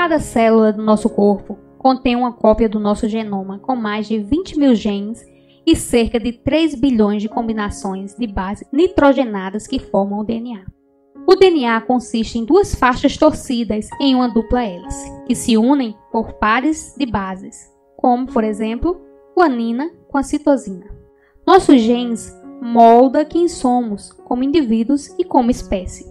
Cada célula do nosso corpo contém uma cópia do nosso genoma com mais de 20 mil genes e cerca de 3 bilhões de combinações de bases nitrogenadas que formam o DNA. O DNA consiste em duas faixas torcidas em uma dupla hélice, que se unem por pares de bases, como, por exemplo, guanina com a citosina. Nossos genes moldam quem somos como indivíduos e como espécie.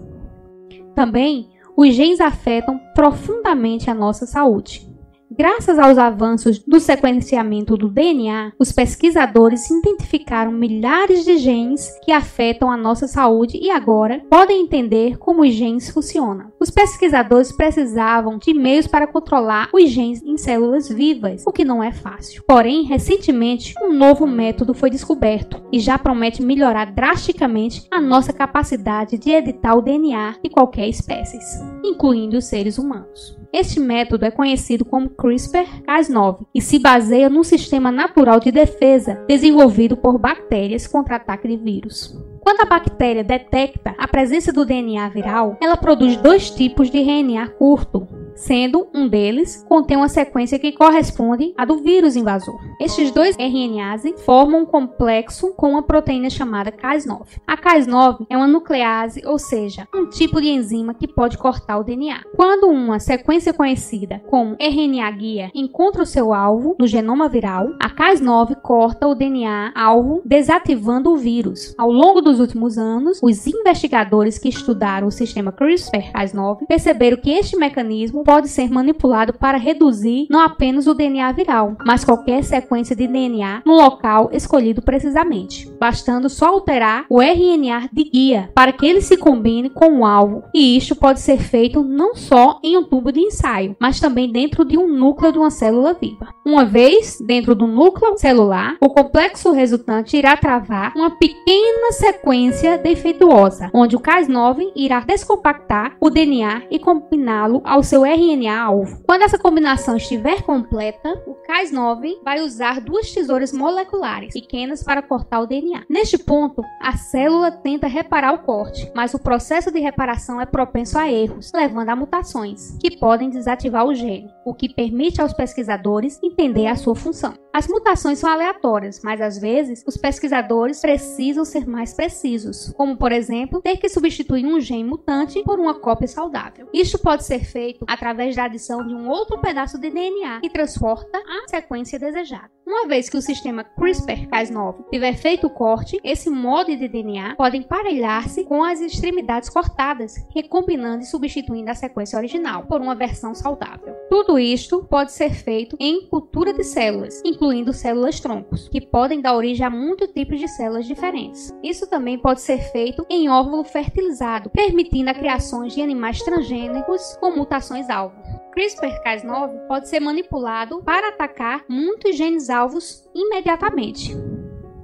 Também, os genes afetam profundamente a nossa saúde. Graças aos avanços do sequenciamento do DNA, os pesquisadores identificaram milhares de genes que afetam a nossa saúde e agora podem entender como os genes funcionam. Os pesquisadores precisavam de meios para controlar os genes em células vivas, o que não é fácil. Porém, recentemente, um novo método foi descoberto e já promete melhorar drasticamente a nossa capacidade de editar o DNA de qualquer espécie, incluindo os seres humanos. Este método é conhecido como CRISPR-Cas9 e se baseia num sistema natural de defesa desenvolvido por bactérias contra ataque de vírus. Quando a bactéria detecta a presença do DNA viral, ela produz dois tipos de RNA curto, sendo um deles contém uma sequência que corresponde à do vírus invasor. Estes dois RNAs formam um complexo com uma proteína chamada Cas9. A Cas9 é uma nuclease, ou seja, um tipo de enzima que pode cortar o DNA. Quando uma sequência conhecida como RNA guia encontra o seu alvo no genoma viral, a Cas9 corta o DNA alvo, desativando o vírus. Ao longo dos últimos anos, os investigadores que estudaram o sistema CRISPR-Cas9 perceberam que este mecanismo pode ser manipulado para reduzir não apenas o DNA viral, mas qualquer sequência de DNA no local escolhido precisamente, bastando só alterar o RNA de guia para que ele se combine com o alvo, e isto pode ser feito não só em um tubo de ensaio, mas também dentro de um núcleo de uma célula viva. Uma vez dentro do núcleo celular, o complexo resultante irá travar uma pequena sequência defeituosa, onde o Cas9 irá descompactar o DNA e combiná-lo ao seu RNA-alvo. Quando essa combinação estiver completa, o Cas9 vai usar duas tesouras moleculares pequenas para cortar o DNA. Neste ponto, a célula tenta reparar o corte, mas o processo de reparação é propenso a erros, levando a mutações, que podem desativar o gene, o que permite aos pesquisadores entender a sua função. As mutações são aleatórias, mas às vezes os pesquisadores precisam ser mais precisos, como por exemplo, ter que substituir um gene mutante por uma cópia saudável. Isto pode ser feito através da adição de um outro pedaço de DNA que transporta a sequência desejada. Uma vez que o sistema CRISPR-Cas9 tiver feito o corte, esse molde de DNA pode emparelhar-se com as extremidades cortadas, recombinando e substituindo a sequência original por uma versão saudável. Tudo isto pode ser feito em cultura de células, incluindo células-troncos, que podem dar origem a muitos tipos de células diferentes. Isso também pode ser feito em óvulo fertilizado, permitindo a criação de animais transgênicos com mutações-alvo. CRISPR-Cas9 pode ser manipulado para atacar muitos genes-alvos imediatamente,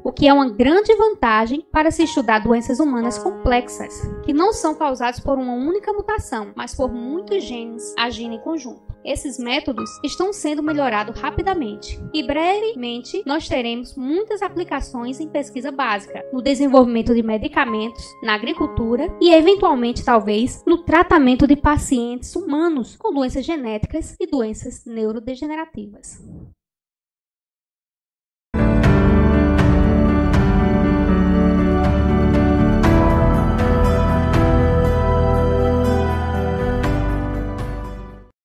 o que é uma grande vantagem para se estudar doenças humanas complexas, que não são causadas por uma única mutação, mas por muitos genes agindo em conjunto. Esses métodos estão sendo melhorados rapidamente e brevemente nós teremos muitas aplicações em pesquisa básica, no desenvolvimento de medicamentos, na agricultura e eventualmente talvez no tratamento de pacientes humanos com doenças genéticas e doenças neurodegenerativas.